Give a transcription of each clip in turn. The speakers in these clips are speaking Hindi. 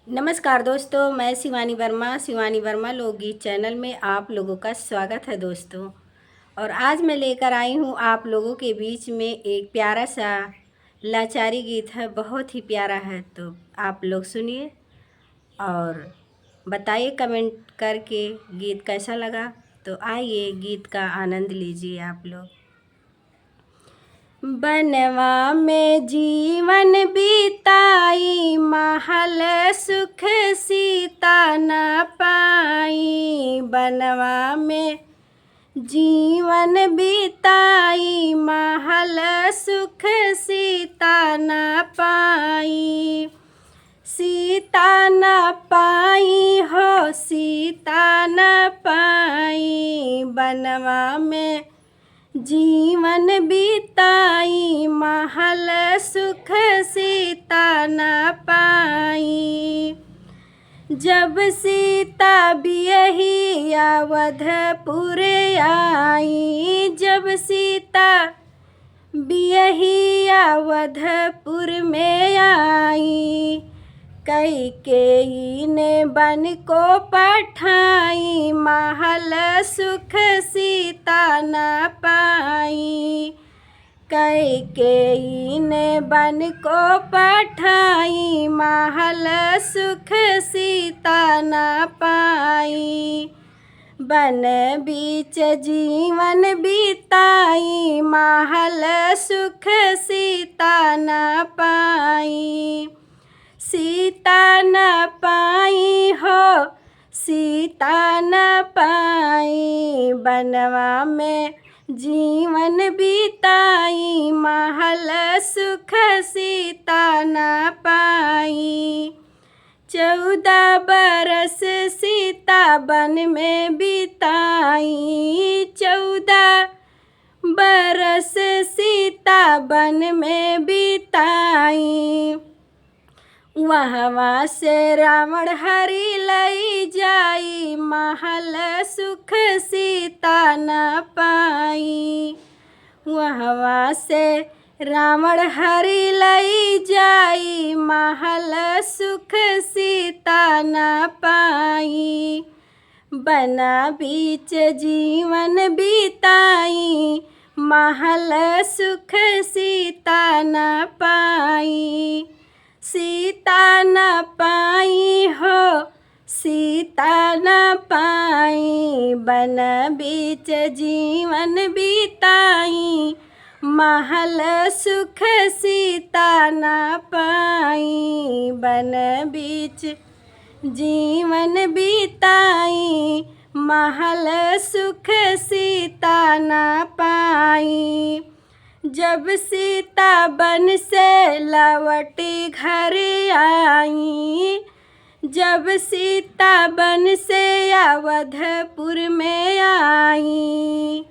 नमस्कार दोस्तों, मैं शिवानी वर्मा लोकगीत चैनल में आप लोगों का स्वागत है दोस्तों। और आज मैं लेकर आई हूँ आप लोगों के बीच में एक प्यारा सा लाचारी गीत है, बहुत ही प्यारा है। तो आप लोग सुनिए और बताइए कमेंट करके गीत कैसा लगा। तो आइए गीत का आनंद लीजिए आप लोग। बनवा में जीवन बीताई, महल सुख सीता न पाई। बनवा में जीवन बीताई, महल सुख सीता न पाई। सीता न पाई हो, सीता न पाई। बनवा में जीवन बीताई, महल सुख सीता न पाई। जब सीता बियही अवधपुर आई, जब सीता बियही अवधपुर में आई। कैकेयी ने बन को पठाई, महल सुख सीता न पाई। कैकेयी ने बन को पठाई, महल सुख सीता न पाई। बन बीच जीवन बीताई, महल सुख सीता न पाई। सीता न पाई हो, सीता न पाई। बनवा में जीवन बीताई, महल सुख सीता न पाई। 14 बरस सीता बन में बिताई, 14 बरस सीता बन में बिताई। वहाँ से रावण हरि लई जाई, महल सुख सीता न पाई। वहाँ से रावण हरि लई जाई, महल सुख सीता न पाई। बना बीच जीवन बीताई, महल सुख सीता न पाई। सीता न पाई हो, सीता न पाई। बन बीच जीवन बीताई, महल सुख सीता न पाई। बन बीच जीवन बीताई, महल सुख सीता न पाई। जब सीता बन से लौटी घर आई, जब सीता बन से अवधपुर में आई।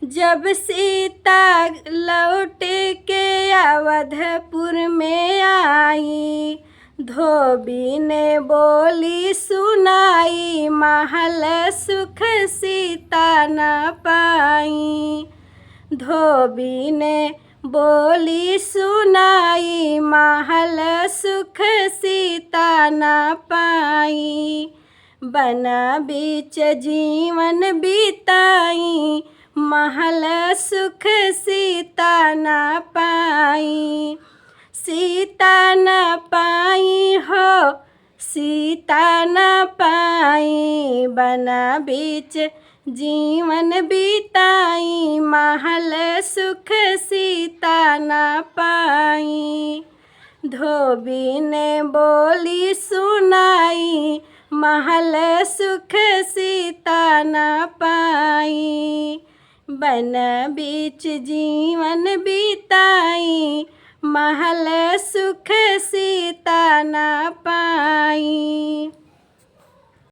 जब सीता लौट के अवधपुर में आई, धोबी ने बोली सुनाई, महल सुख सीता न पाई। धोबी ने बोली सुनाई, महल सुख सीता न पाई। बना बीच जीवन बीताई, महल सुख सीता न पाई। सीता न पाई हो, सीता न पाई। बना बीच जीवन बीताई, महल सुख सीता न पाई। धोबी ने बोली सुनाई, महल सुख सीता न पाई। बन बीच जीवन बीताई, महल सुख सीता न पाई।